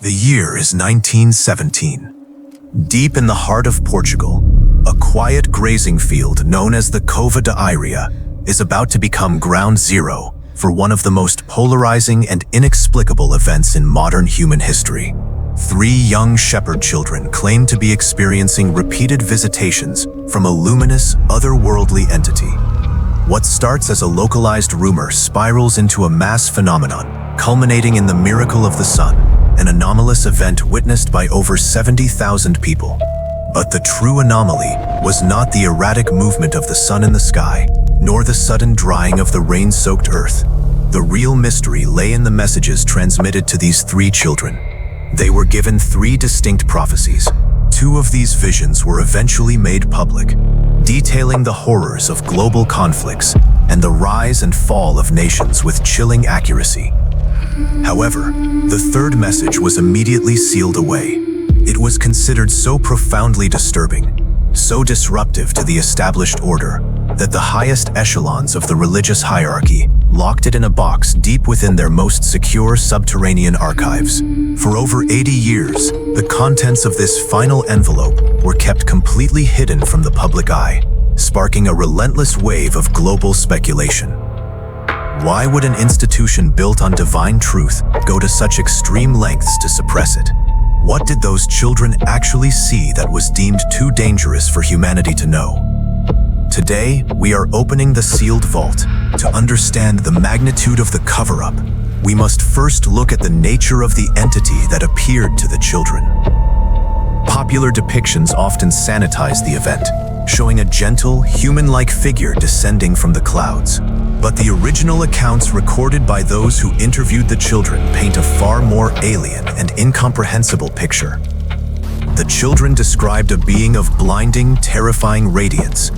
The year is 1917. Deep in the heart of Portugal, a quiet grazing field known as the Cova de Iria is about to become ground zero for one of the most polarizing and inexplicable events in modern human history. Three young shepherd children claim to be experiencing repeated visitations from a luminous, otherworldly entity. What starts as a localized rumor spirals into a mass phenomenon, culminating in the miracle of the sun, an anomalous event witnessed by over 70,000 people. But the true anomaly was not the erratic movement of the sun in the sky, nor the sudden drying of the rain-soaked earth. The real mystery lay in the messages transmitted to these three children. They were given three distinct prophecies. Two of these visions were eventually made public, detailing the horrors of global conflicts and the rise and fall of nations with chilling accuracy. However, the third message was immediately sealed away. It was considered so profoundly disturbing, so disruptive to the established order, that the highest echelons of the religious hierarchy locked it in a box deep within their most secure subterranean archives. For over 80 years, the contents of this final envelope were kept completely hidden from the public eye, sparking a relentless wave of global speculation. Why would an institution built on divine truth go to such extreme lengths to suppress it? What did those children actually see that was deemed too dangerous for humanity to know? Today, we are opening the sealed vault. To understand the magnitude of the cover-up, we must first look at the nature of the entity that appeared to the children. Popular depictions often sanitize the event, showing a gentle, human-like figure descending from the clouds. But the original accounts recorded by those who interviewed the children paint a far more alien and incomprehensible picture. The children described a being of blinding, terrifying radiance.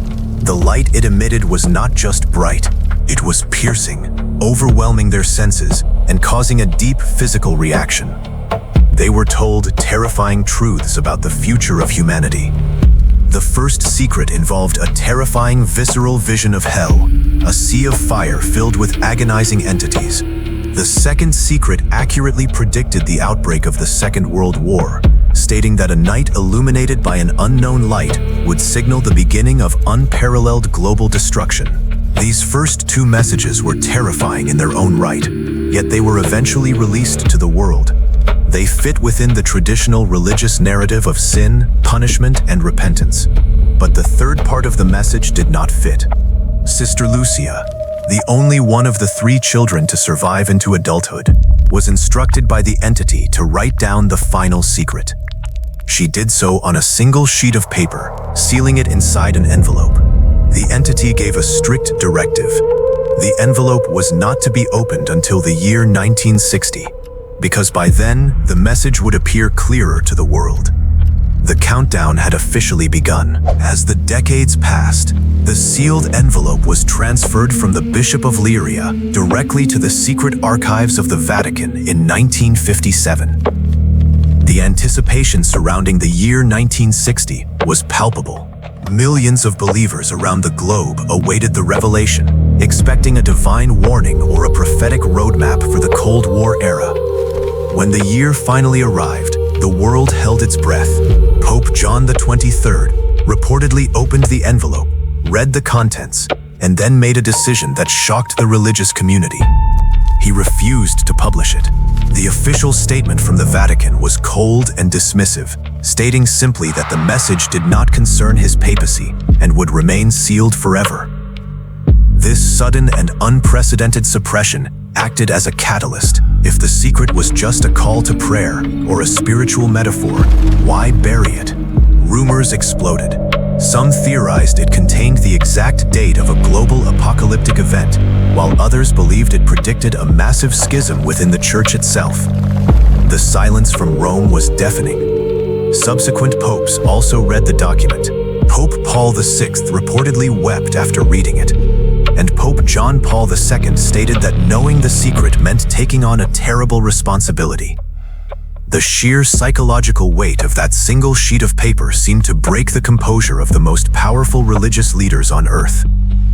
The light it emitted was not just bright, it was piercing, overwhelming their senses and causing a deep physical reaction. They were told terrifying truths about the future of humanity. The first secret involved a terrifying visceral vision of hell, a sea of fire filled with agonizing entities. The second secret accurately predicted the outbreak of the Second World War, stating that a night illuminated by an unknown light would signal the beginning of unparalleled global destruction. These first two messages were terrifying in their own right, yet they were eventually released to the world. They fit within the traditional religious narrative of sin, punishment, and repentance. But the third part of the message did not fit. Sister Lucia, the only one of the three children to survive into adulthood, was instructed by the entity to write down the final secret. She did so on a single sheet of paper, sealing it inside an envelope. The entity gave a strict directive. The envelope was not to be opened until the year 1960, because by then, the message would appear clearer to the world. The countdown had officially begun. As the decades passed, the sealed envelope was transferred from the Bishop of Leiria directly to the secret archives of the Vatican in 1957. The anticipation surrounding the year 1960 was palpable. Millions of believers around the globe awaited the revelation, expecting a divine warning or a prophetic roadmap for the Cold War era. When the year finally arrived, the world held its breath. Pope John XXIII reportedly opened the envelope, read the contents, and then made a decision that shocked the religious community. He refused to publish it. The official statement from the Vatican was cold and dismissive, stating simply that the message did not concern his papacy and would remain sealed forever. This sudden and unprecedented suppression acted as a catalyst. If the secret was just a call to prayer or a spiritual metaphor, why bury it? Rumors exploded. Some theorized it contained the exact date of a global apocalyptic event, while others believed it predicted a massive schism within the church itself. The silence from Rome was deafening. Subsequent popes also read the document. Pope Paul VI reportedly wept after reading it, and Pope John Paul II stated that knowing the secret meant taking on a terrible responsibility. The sheer psychological weight of that single sheet of paper seemed to break the composure of the most powerful religious leaders on earth.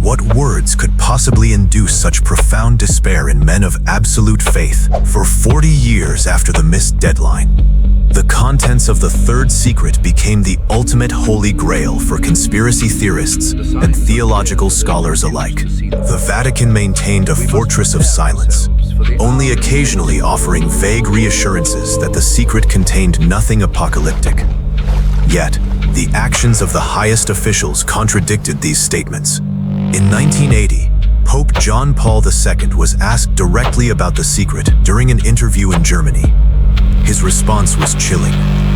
What words could possibly induce such profound despair in men of absolute faith? For 40 years after the missed deadline, the contents of the Third Secret became the ultimate holy grail for conspiracy theorists and theological scholars alike. The Vatican maintained a fortress of silence, only occasionally offering vague reassurances that the secret contained nothing apocalyptic. Yet, the actions of the highest officials contradicted these statements. In 1980, Pope John Paul II was asked directly about the secret during an interview in Germany. His response was chilling.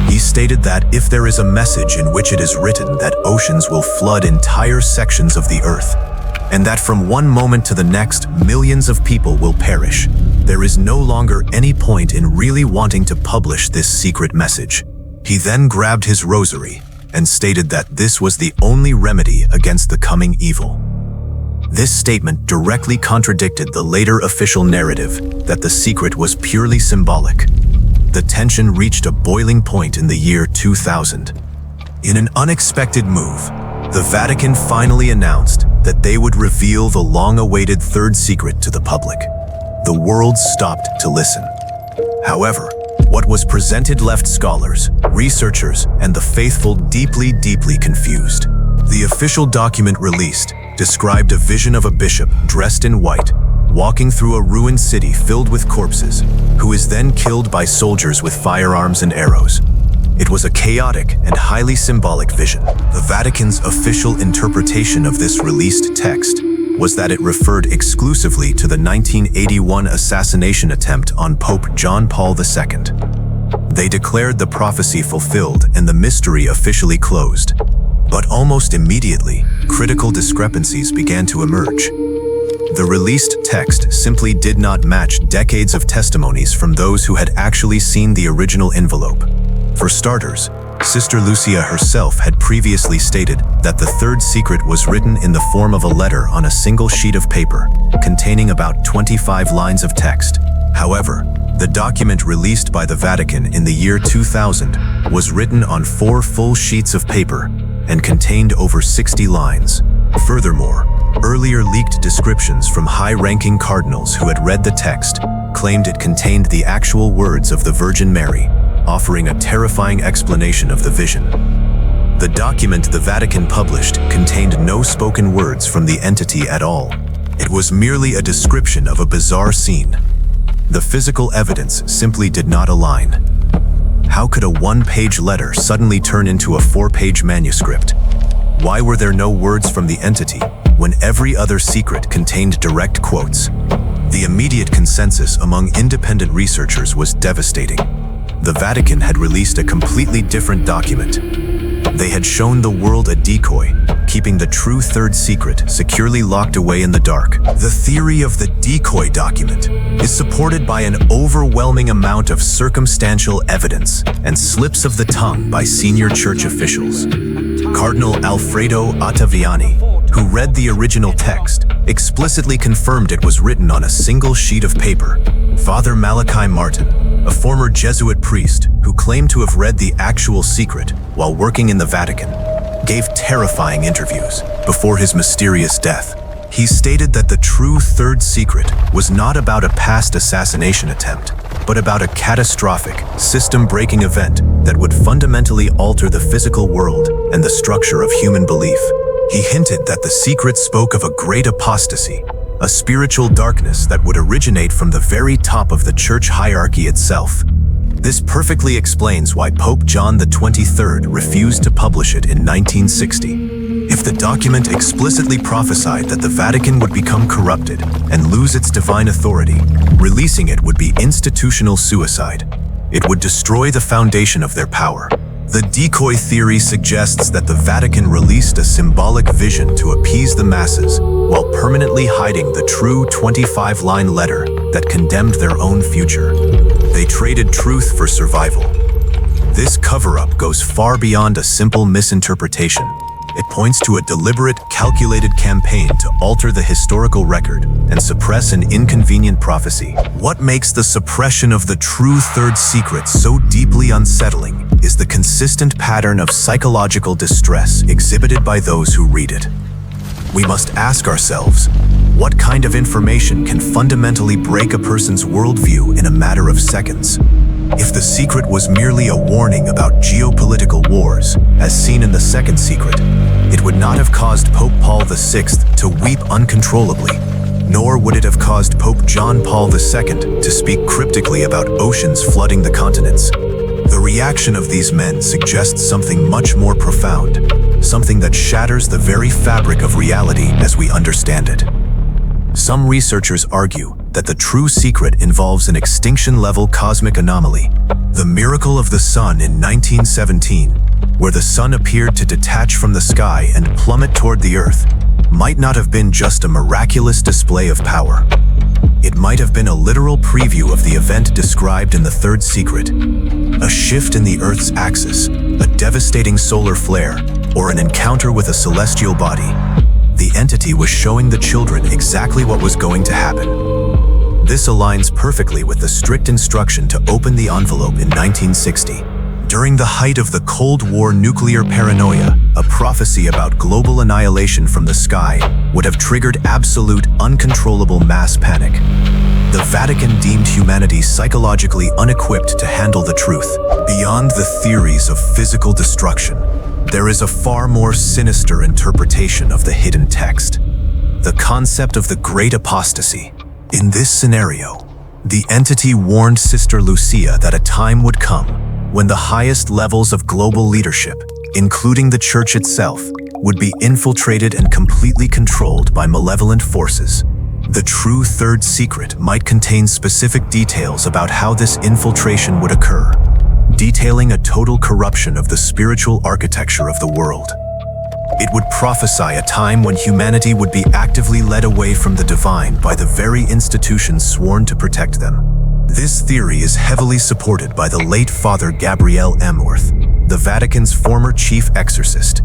He stated that if there is a message in which it is written that oceans will flood entire sections of the earth, and that from one moment to the next, millions of people will perish, there is no longer any point in really wanting to publish this secret message. He then grabbed his rosary and stated that this was the only remedy against the coming evil. This statement directly contradicted the later official narrative that the secret was purely symbolic. The tension reached a boiling point in the year 2000. In an unexpected move, the Vatican finally announced that they would reveal the long-awaited Third Secret to the public. The world stopped to listen. However, what was presented left scholars, researchers, and the faithful deeply confused. The official document released described a vision of a bishop dressed in white, walking through a ruined city filled with corpses, who is then killed by soldiers with firearms and arrows. It was a chaotic and highly symbolic vision. The Vatican's official interpretation of this released text was that it referred exclusively to the 1981 assassination attempt on Pope John Paul II. They declared the prophecy fulfilled and the mystery officially closed. But almost immediately, critical discrepancies began to emerge. The released text simply did not match decades of testimonies from those who had actually seen the original envelope. For starters, Sister Lucia herself had previously stated that the Third Secret was written in the form of a letter on a single sheet of paper, containing about 25 lines of text. However, the document released by the Vatican in the year 2000 was written on 4 full sheets of paper and contained over 60 lines. Furthermore, earlier leaked descriptions from high-ranking cardinals who had read the text claimed it contained the actual words of the Virgin Mary, offering a terrifying explanation of the vision. The document the Vatican published contained no spoken words from the entity at all. It was merely a description of a bizarre scene. The physical evidence simply did not align. How could a 1-page letter suddenly turn into a 4-page manuscript? Why were there no words from the entity when every other secret contained direct quotes? The immediate consensus among independent researchers was devastating. The Vatican had released a completely different document. They had shown the world a decoy, keeping the true Third Secret securely locked away in the dark. The theory of the decoy document is supported by an overwhelming amount of circumstantial evidence and slips of the tongue by senior church officials. Cardinal Alfredo Ottaviani, who read the original text, explicitly confirmed it was written on a single sheet of paper. Father Malachi Martin, a former Jesuit priest who claimed to have read the actual secret while working in the Vatican, gave terrifying interviews before his mysterious death. He stated that the true Third Secret was not about a past assassination attempt, but about a catastrophic, system-breaking event that would fundamentally alter the physical world and the structure of human belief. He hinted that the secret spoke of a great apostasy, a spiritual darkness that would originate from the very top of the church hierarchy itself. This perfectly explains why Pope John XXIII refused to publish it in 1960. If the document explicitly prophesied that the Vatican would become corrupted and lose its divine authority, releasing it would be institutional suicide. It would destroy the foundation of their power. The decoy theory suggests that the Vatican released a symbolic vision to appease the masses while permanently hiding the true 25-line letter that condemned their own future. They traded truth for survival. This cover-up goes far beyond a simple misinterpretation. It points to a deliberate, calculated campaign to alter the historical record and suppress an inconvenient prophecy. What makes the suppression of the true Third Secret so deeply unsettling is the consistent pattern of psychological distress exhibited by those who read it. we must ask ourselves, what kind of information can fundamentally break a person's worldview in a matter of seconds? If the secret was merely a warning about geopolitical wars, as seen in the Second Secret, it would not have caused Pope Paul VI to weep uncontrollably, nor would it have caused Pope John Paul II to speak cryptically about oceans flooding the continents. The reaction of these men suggests something much more profound, something that shatters the very fabric of reality as we understand it. Some researchers argue that the true secret involves an extinction-level cosmic anomaly, the miracle of the sun in 1917, where the sun appeared to detach from the sky and plummet toward the earth, might not have been just a miraculous display of power. It might have been a literal preview of the event described in the Third Secret, a shift in the Earth's axis, a devastating solar flare, or an encounter with a celestial body. The entity was showing the children exactly what was going to happen. This aligns perfectly with the strict instruction to open the envelope in 1960. During the height of the Cold War nuclear paranoia, a prophecy about global annihilation from the sky would have triggered absolute, uncontrollable mass panic. The Vatican deemed humanity psychologically unequipped to handle the truth. Beyond the theories of physical destruction, there is a far more sinister interpretation of the hidden text, the concept of the Great Apostasy. In this scenario, the entity warned Sister Lucia that a time would come when the highest levels of global leadership, including the Church itself, would be infiltrated and completely controlled by malevolent forces. The true Third Secret might contain specific details about how this infiltration would occur, detailing a total corruption of the spiritual architecture of the world. It would prophesy a time when humanity would be actively led away from the divine by the very institutions sworn to protect them. This theory is heavily supported by the late Father Gabriel Amorth, the Vatican's former chief exorcist.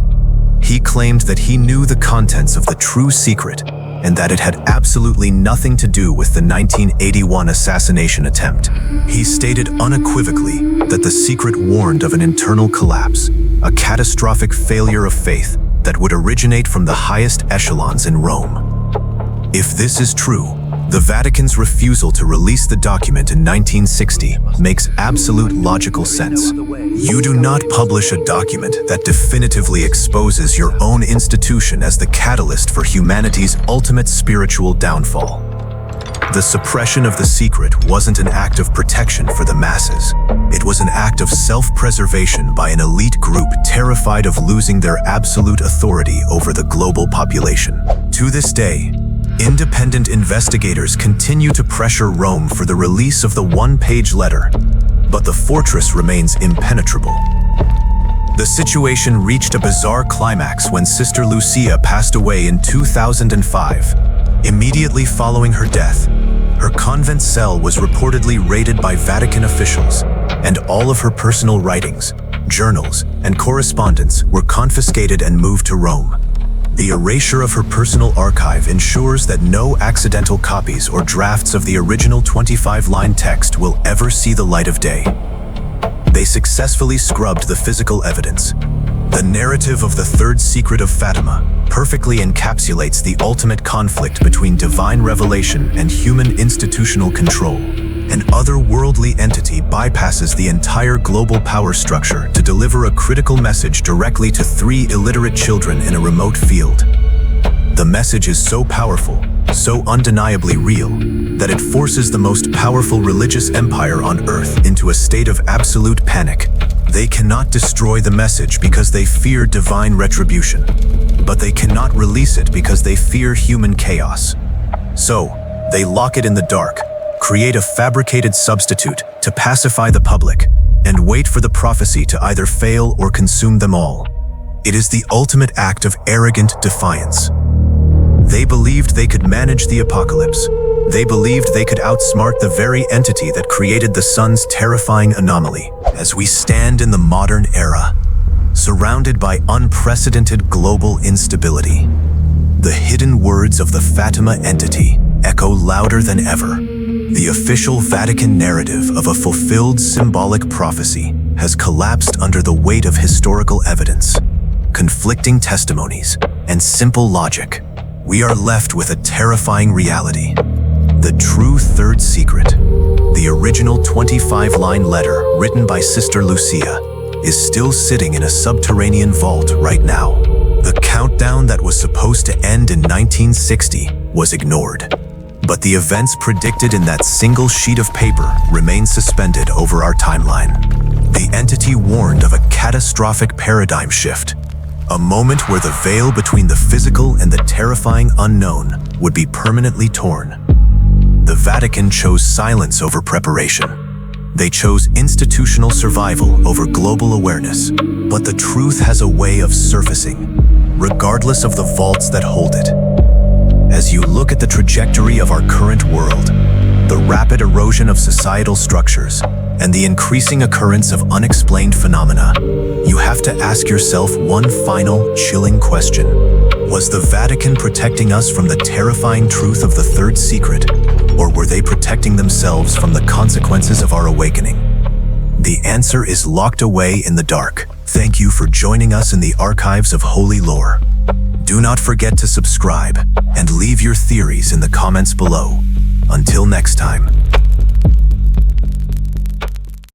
He claimed that he knew the contents of the true secret and that it had absolutely nothing to do with the 1981 assassination attempt. He stated unequivocally that the secret warned of an internal collapse, a catastrophic failure of faith that would originate from the highest echelons in Rome. If this is true, the Vatican's refusal to release the document in 1960 makes absolute logical sense. You do not publish a document that definitively exposes your own institution as the catalyst for humanity's ultimate spiritual downfall. The suppression of the secret wasn't an act of protection for the masses. It was an act of self-preservation by an elite group terrified of losing their absolute authority over the global population. To this day, independent investigators continue to pressure Rome for the release of the one-page letter, but the fortress remains impenetrable. The situation reached a bizarre climax when Sister Lucia passed away in 2005. Immediately following her death, her convent cell was reportedly raided by Vatican officials, and all of her personal writings, journals, and correspondence were confiscated and moved to Rome. The erasure of her personal archive ensures that no accidental copies or drafts of the original 25-line text will ever see the light of day. They successfully scrubbed the physical evidence. The narrative of the Third Secret of Fatima perfectly encapsulates the ultimate conflict between divine revelation and human institutional control. An otherworldly entity bypasses the entire global power structure to deliver a critical message directly to 3 illiterate children in a remote field. The message is so powerful, so undeniably real, that it forces the most powerful religious empire on Earth into a state of absolute panic. They cannot destroy the message because they fear divine retribution, but they cannot release it because they fear human chaos. So, they lock it in the dark, create a fabricated substitute to pacify the public, and wait for the prophecy to either fail or consume them all. It is the ultimate act of arrogant defiance. They believed they could manage the apocalypse. They believed they could outsmart the very entity that created the sun's terrifying anomaly. As we stand in the modern era, surrounded by unprecedented global instability, the hidden words of the Fatima entity echo louder than ever. The official Vatican narrative of a fulfilled symbolic prophecy has collapsed under the weight of historical evidence, conflicting testimonies, and simple logic. we are left with a terrifying reality. The true third secret, the original 25-line letter written by Sister Lucia, is still sitting in a subterranean vault right now. The countdown that was supposed to end in 1960 was ignored. But the events predicted in that single sheet of paper remain suspended over our timeline. The entity warned of a catastrophic paradigm shift, a moment where the veil between the physical and the terrifying unknown would be permanently torn. The Vatican chose silence over preparation. They chose institutional survival over global awareness. But the truth has a way of surfacing, regardless of the vaults that hold it. As you look at the trajectory of our current world, the rapid erosion of societal structures, and the increasing occurrence of unexplained phenomena, you have to ask yourself one final, chilling question. Was the Vatican protecting us from the terrifying truth of the third secret, or were they protecting themselves from the consequences of our awakening? The answer is locked away in the dark. Thank you for joining us in the archives of holy lore. Do not forget to subscribe and leave your theories in the comments below. Until next time.